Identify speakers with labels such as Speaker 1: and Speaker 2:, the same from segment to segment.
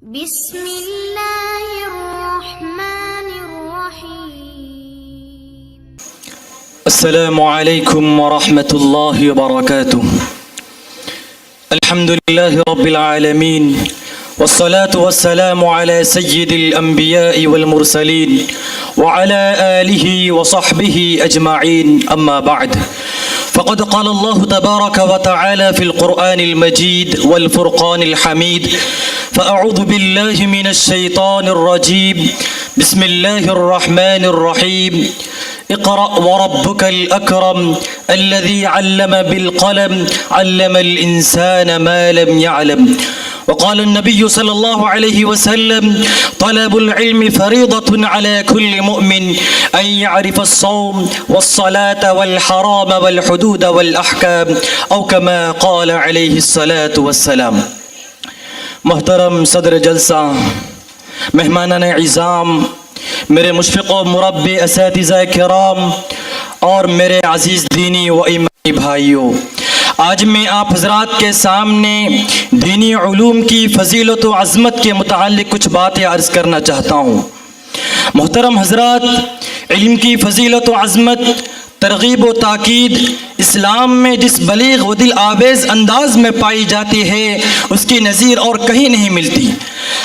Speaker 1: بسم اللہ الرحمن الرحیم۔
Speaker 2: السلام علیکم ورحمۃ اللہ وبرکاتہ۔ الحمد للہ رب العالمین والصلاة والسلام على سید الانبیاء والمرسلین وعلى آلہ وصحبہ اجمعین، اما بعد فقد قال الله تبارك وتعالى في القرآن المجيد والفرقان الحميد، فأعوذ بالله من الشيطان الرجيم، بسم الله الرحمن الرحيم، اقرأ وربك الأكرم الذي علم بالقلم علم الإنسان ما لم يعلم، وقال النبي صلى الله عليه وسلم طلب العلم فريضة على كل مؤمن أن يعرف الصوم والصلاة والحرام والحدود والأحكام أو كما قال عليه الصلاة والسلام۔ محترم صدر جلسہ، مہمانان عظام، میرے مشفق و مربی اساتذہ کرام اور میرے عزیز دینی و ایمانی بھائیوں، آج میں آپ حضرات کے سامنے دینی علوم کی فضیلت و عظمت کے متعلق کچھ باتیں عرض کرنا چاہتا ہوں۔ محترم حضرات، علم کی فضیلت و عظمت، ترغیب و تاکید اسلام میں جس بلیغ و دل آویز انداز میں پائی جاتی ہے اس کی نظیر اور کہیں نہیں ملتی۔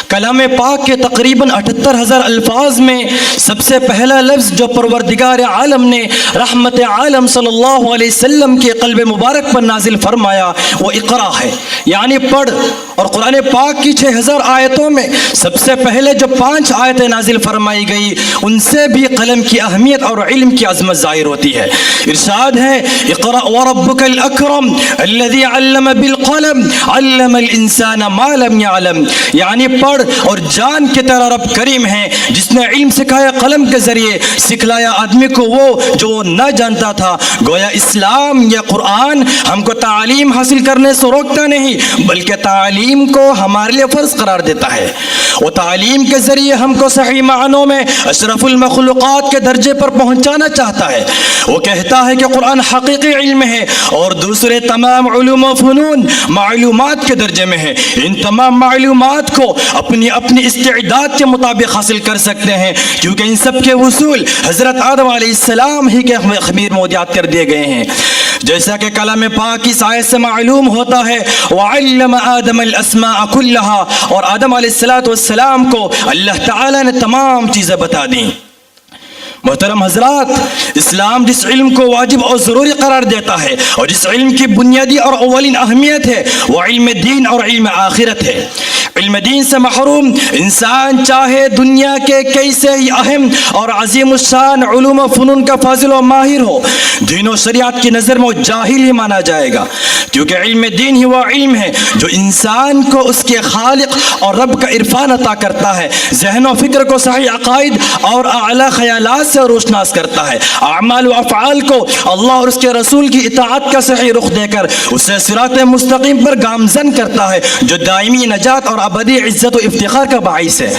Speaker 2: کلام پاک کے تقریباً 78,000 الفاظ میں سب سے پہلا لفظ جو پروردگار عالم نے رحمت عالم صلی اللہ علیہ وسلم کے قلب مبارک پر نازل فرمایا وہ اقرا ہے، یعنی پڑھ۔ اور قرآن پاک کی 6,000 آیتوں میں سب سے پہلے جو 5 آیتیں نازل فرمائی گئی ان سے بھی قلم کی اہمیت اور علم کی عظمت ظاہر ہوتی ہے۔ ارشاد ہے اقرأ وربک الاکرم الذی علم بالقلم علم الانسان ما لم يعلم، یعنی پڑھ اور جان کہ تیرا رب کریم ہے جس نے علم سکھایا، قلم کے ذریعے سکھلایا آدمی کو وہ جو وہ نہ جانتا تھا۔ گویا اسلام یا قرآن ہم کو تعلیم حاصل کرنے سے روکتا نہیں بلکہ تعلیم کو ہمارے لیے فرض قرار دیتا ہے۔ وہ تعلیم کے ذریعے ہم کو صحیح معنوں میں اشرف المخلوقات کے درجے پر پہنچانا چاہتا ہے۔ وہ کہتا ہے کہ قرآن حقیقی علم ہے اور دوسرے تمام علوم و فنون معلومات کے درجے میں ہے۔ ان تمام معلومات کو اپنی استعداد کے مطابق حاصل کر سکتے ہیں کیونکہ ان سب کے وصول حضرت آدم علیہ السلام ہی کے خمیر موجود کر دیے گئے ہیں۔ جیسا کہ کلام پاک اس آیت سے معلوم ہوتا ہے وَعَلَّمَ آدَمَ الْأَسْمَاءَ كُلَّهَا، اور آدم علیہ السلام کو اللہ تعالیٰ نے تمام چیزیں بتا دیں۔ محترم حضرات، اسلام جس علم کو واجب اور ضروری قرار دیتا ہے اور جس علم کی بنیادی اور اولین اہمیت ہے وہ علم دین اور علم آخرت ہے۔ علم دین سے محروم انسان چاہے دنیا کے کیسے ہی اہم اور عظیم الشان علوم و فنون کا فاضل و ماہر ہو، دین و شریعت کی نظر میں وہ جاہل ہی مانا جائے گا، کیونکہ علم دین ہی وہ علم ہے جو انسان کو اس کے خالق اور رب کا عرفان عطا کرتا ہے، ذہن و فکر کو صحیح عقائد اور اعلیٰ خیالات سے روشناس کرتا ہے، اعمال و افعال کو اللہ اور اس کے رسول کی اطاعت کا صحیح رخ دے کر اسے صراط مستقیم پر گامزن کرتا ہے جو دائمی نجات اور ابدی عزت و افتخار کا باعث ہے۔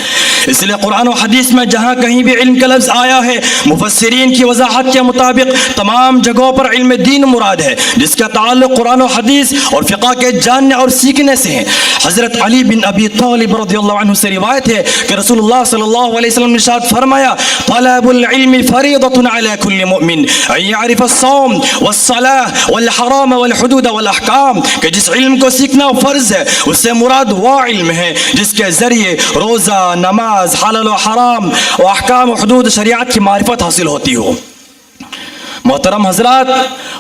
Speaker 2: اس لیے قرآن و حدیث میں جہاں کہیں بھی علم کا لفظ آیا ہے مفسرین کی وضاحت کے مطابق تمام جگہوں پر علم دین مراد ہے جس کا تعلق قرآن و حدیث اور فقہ کے جاننے اور سیکھنے سے ہے۔ حضرت علی بن ابی طالب رضی اللہ عنہ سے روایت ہے کہ رسول اللہ صلی اللہ علیہ وسلم نے ارشاد فرمایا طلب العلم فریضۃ علی کل مؤمن ان یعرف الصوم والصلاة والحرام والحدود والاحکام، کہ جس علم کو سیکھنا فرض ہے اس سے مراد وہ علم ہے جس کے ذریعے روزہ، نماز، حلال و حرام و احکام و حدود شریعت کی معرفت حاصل ہوتی ہو۔ محترم حضرات،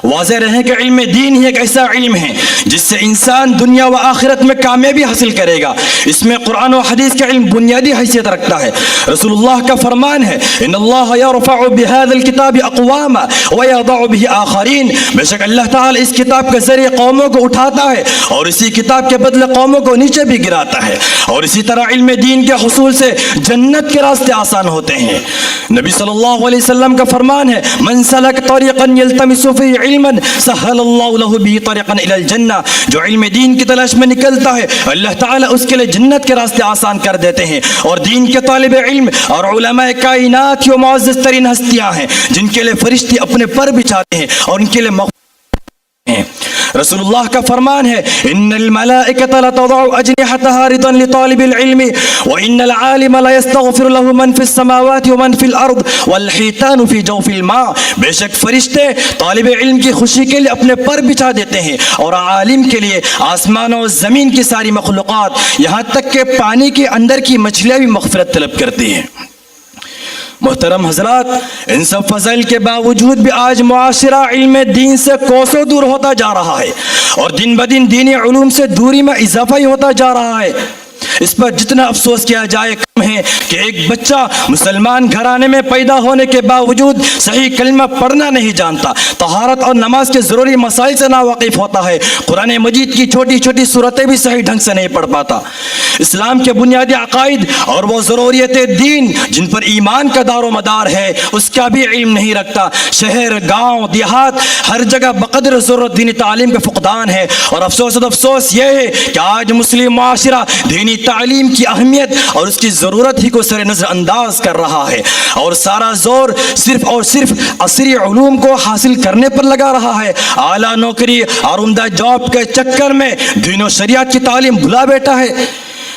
Speaker 2: واضح رہے کہ علم دین ہی ایک ایسا علم ہے جس سے انسان دنیا و آخرت میں کامیابی حاصل کرے گا۔ اس میں قرآن و حدیث کا علم بنیادی حیثیت رکھتا ہے۔ رسول اللہ کا فرمان ہے ان اللہ یرفع بهذا الكتاب اقواما ويضع به آخرین، بے شک اللہ تعالی اس کتاب کے ذریعے قوموں کو اٹھاتا ہے اور اسی کتاب کے بدلے قوموں کو نیچے بھی گراتا ہے، اور اسی طرح علم دین کے حصول سے جنت کے راستے آسان ہوتے ہیں۔ نبی صلی اللہ علیہ وسلم کا فرمان ہے من سلک طریقا یلتمس فیہ علما سہل اللہ له به طریقا الی الجنہ، جو علم دین کی تلاش میں نکلتا ہے اللہ تعالیٰ اس کے لیے جنت کے راستے آسان کر دیتے ہیں۔ اور دین کے طالب علم اور علماء کائنات کی معزز ترین ہستیاں ہیں جن کے لیے فرشتے اپنے پر بچھاتے ہیں اور ان کے لیے رسول اللہ کا فرمان ہے ان الملائکۃ لتضع اجنحتها رضا لطالب العلم وان العالم لا يستغفر له من في السماوات ومن في الارض والحيتان في جوف الماء. بے شک فرشتے طالب علم کی خوشی کے لیے اپنے پر بچھا دیتے ہیں اور عالم کے لیے آسمان و زمین کی ساری مخلوقات یہاں تک کہ پانی کے اندر کی مچھلیاں بھی مغفرت طلب کرتی ہیں. محترم حضرات، ان سب فضائل کے باوجود بھی آج معاشرہ علم دین سے کوسوں دور ہوتا جا رہا ہے اور دن بدن دینی علوم سے دوری میں اضافہ ہی ہوتا جا رہا ہے. اس پر جتنا افسوس کیا جائے کم ہے کہ ایک بچہ مسلمان گھرانے میں پیدا ہونے کے باوجود صحیح کلمہ پڑھنا نہیں جانتا، طہارت اور نماز کے ضروری مسائل سے ناواقف ہوتا ہے، قرآن مجید کی چھوٹی چھوٹی صورتیں بھی صحیح ڈھنگ سے نہیں پڑھ پاتا، اسلام کے بنیادی عقائد اور وہ ضروریت دین جن پر ایمان کا دار و مدار ہے اس کا بھی علم نہیں رکھتا. شہر، گاؤں، دیہات، ہر جگہ بقدر ضرورت دینی تعلیم کا فقدان ہے. اور افسوس یہ ہے کہ آج مسلم معاشرہ دینی تعلیم کی اہمیت اور اس کی ضرورت ہی کو سر نظر انداز کر رہا ہے اور سارا زور صرف اور صرف عصری علوم کو حاصل کرنے پر لگا رہا ہے. اعلیٰ نوکری اور عمدہ جاب کے چکر میں دین و شریعت کی تعلیم بھلا بیٹھا ہے.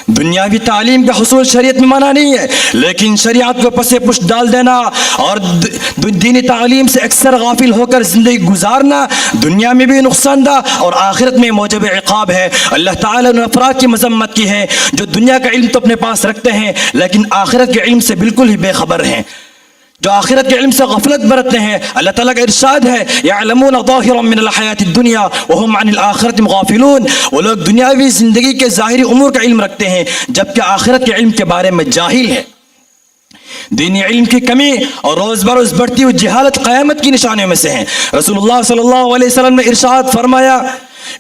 Speaker 2: دنیاوی تعلیم کا حصول شریعت میں منع نہیں ہے، لیکن شریعت کو پس پشت ڈال دینا اور دینی تعلیم سے اکثر غافل ہو کر زندگی گزارنا دنیا میں بھی نقصان دہ اور آخرت میں موجب عقاب ہے. اللہ تعالیٰ نے افراد کی مذمت کی ہے جو دنیا کا علم تو اپنے پاس رکھتے ہیں لیکن آخرت کے علم سے بالکل ہی بے خبر ہیں، جو آخرت کے علم سے غفلت برتتے ہیں. اللہ تعالیٰ کا ارشاد ہے یعلمون ظاہرا من الحیات الدنیا وهم عن الآخرة غافلون. وہ لوگ دنیاوی زندگی کے ظاہری امور کا علم رکھتے ہیں جبکہ آخرت کے علم کے بارے میں جاہل ہے. دینی علم کی کمی اور روز بروز بڑھتی ہوئی جہالت قیامت کی نشانیوں میں سے ہیں. رسول اللہ صلی اللہ علیہ وسلم نے ارشاد فرمایا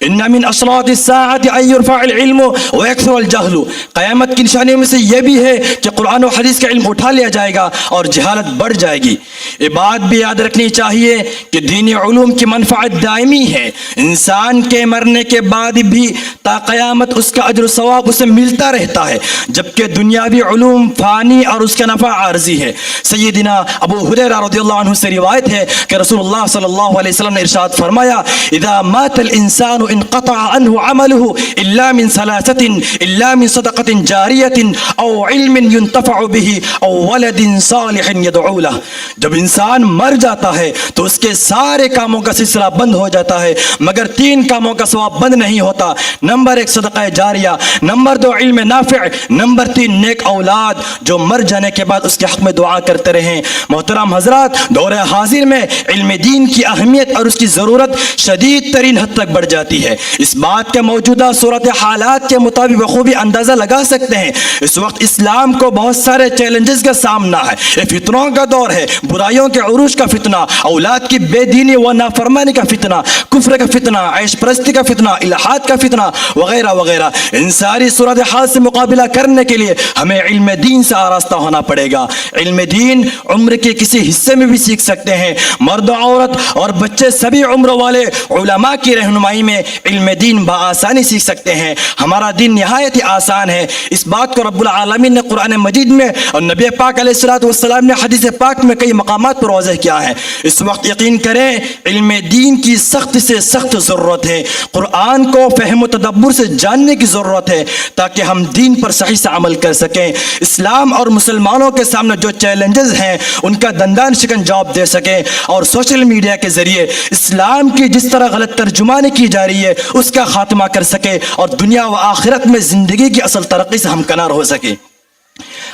Speaker 2: ان من اشراط الساعۃ ان يرفع العلم ويكثر الجهل. قیامت کی نشانیوں میں سے یہ بھی ہے کہ قرآن و حدیث کا علم اٹھا لیا جائے گا اور جہالت بڑھ جائے گی. یہ بات بھی یاد رکھنی چاہیے کہ دینی علوم کی منفعت دائمی ہے، انسان کے مرنے کے بعد بھی تا قیامت اس کا اجر و ثواب اسے ملتا رہتا ہے، جبکہ دنیاوی علوم فانی اور اس کا نفع عارضی ہے. سیدنا ابو ہریرہ رضی اللہ عنہ سے روایت ہے کہ رسول اللہ صلی اللہ علیہ وسلم نے ارشاد فرمایا اذا مات الانسان انقطع عنه عمله الا من ثلاثه الا من صدقه جاريه او علم ينتفع به او ولد صالح يدعو له. جب انسان مر جاتا ہے تو اس کے سارے کاموں کا سلسلہ بند ہو جاتا ہے مگر تین کاموں کا ثواب بند نہیں ہوتا. نمبر 1 صدقہ جاریہ، نمبر 2 علم نافع، نمبر 3 نیک اولاد جو مر جانے کے بعد اس کے حق میں دعا کرتے رہیں. محترم حضرات، دور حاضر میں علم دین کی اہمیت اور اس کی ضرورت شدید ترین حد تک بڑھ جاتی ہے. اس بات کے موجودہ صورت حالات کے مطابق بخوبی اندازہ لگا سکتے ہیں. اس وقت اسلام کو بہت سارے چیلنجز کا سامنا ہے. یہ فتنوں کا دور ہے، برائیوں کے عروج کا فتنہ، اولاد کی بے دینی و نافرمانی کا فتنہ، کفر کا فتنہ، عیش پرستی کا فتنہ، الحاد کا فتنہ وغیرہ وغیرہ. ان ساری صورت حال سے مقابلہ کرنے کے لیے ہمیں علم دین سے آراستہ ہونا پڑے گا. علم دین عمر کے کسی حصے میں بھی سیکھ سکتے ہیں. مرد و عورت اور بچے سبھی عمر والے علماء کی رہنمائی میں علم دین بآسانی سیکھ سکتے ہیں. ہمارا دین نہایت ہی آسان ہے. اس بات کو رب العالمین نے قرآن مجید میں اور نبی پاک علیہ الصلوۃ والسلام نے حدیث پاک میں کئی مقامات پر واضح کیا ہے. اس وقت یقین کریں علم دین کی سخت سے سخت ضرورت ہے. قرآن کو فہم و تدبر سے جاننے کی ضرورت ہے تاکہ ہم دین پر صحیح سے عمل کر سکیں. اسلام اور مسلمانوں کے سامنے جو چیلنجز ہیں ان کا دندان شکن جواب دے سکیں اور سوشل میڈیا کے ذریعے اسلام کی جس طرح غلط ترجمانی کی جا رہی ہے اس کا خاتمہ کر سکے اور دنیا و آخرت میں زندگی کی اصل ترقی سے ہمکنار ہو سکے.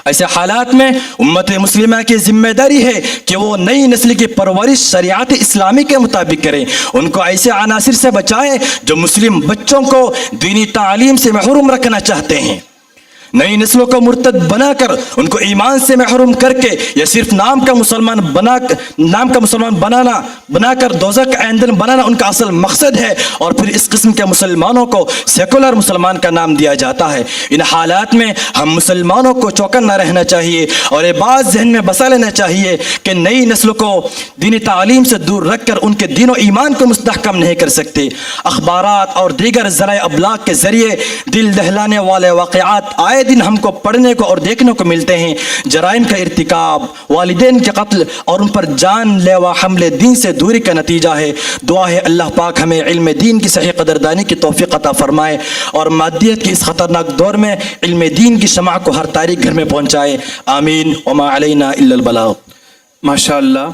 Speaker 2: ایسے حالات میں امت مسلمہ کی ذمہ داری ہے کہ وہ نئی نسل کی پرورش شریعت اسلامی کے مطابق کریں. ان کو ایسے عناصر سے بچائیں جو مسلم بچوں کو دینی تعلیم سے محروم رکھنا چاہتے ہیں. نئی نسلوں کو مرتد بنا کر ان کو ایمان سے محروم کر کے یا صرف نام کا مسلمان بنا کر دوزخ کا ایندھن بنانا ان کا اصل مقصد ہے اور پھر اس قسم کے مسلمانوں کو سیکولر مسلمان کا نام دیا جاتا ہے. ان حالات میں ہم مسلمانوں کو چوکن نہ رہنا چاہیے اور یہ بات ذہن میں بسا لینا چاہیے کہ نئی نسلوں کو دینی تعلیم سے دور رکھ کر ان کے دین و ایمان کو مستحکم نہیں کر سکتے. اخبارات اور دیگر ذرائع ابلاغ کے ذریعے دل دہلانے والے واقعات آئے آئے دن ہم کو پڑھنے کو اور دیکھنے کو ملتے ہیں، جرائم کا ارتکاب، والدین کے قتل اور ان پر جان لیوا حملے دین سے دوری کا نتیجہ ہے۔ دعا ہے اللہ پاک ہمیں علم دین کی صحیح قدردانی کی توفیق عطا فرمائے اور مادیت کی اس خطرناک دور میں علم دین کی شمع کو ہر تاریخ گھر میں پہنچائے، آمین۔ وما علینا الا البلاغ۔
Speaker 3: ماشاء اللہ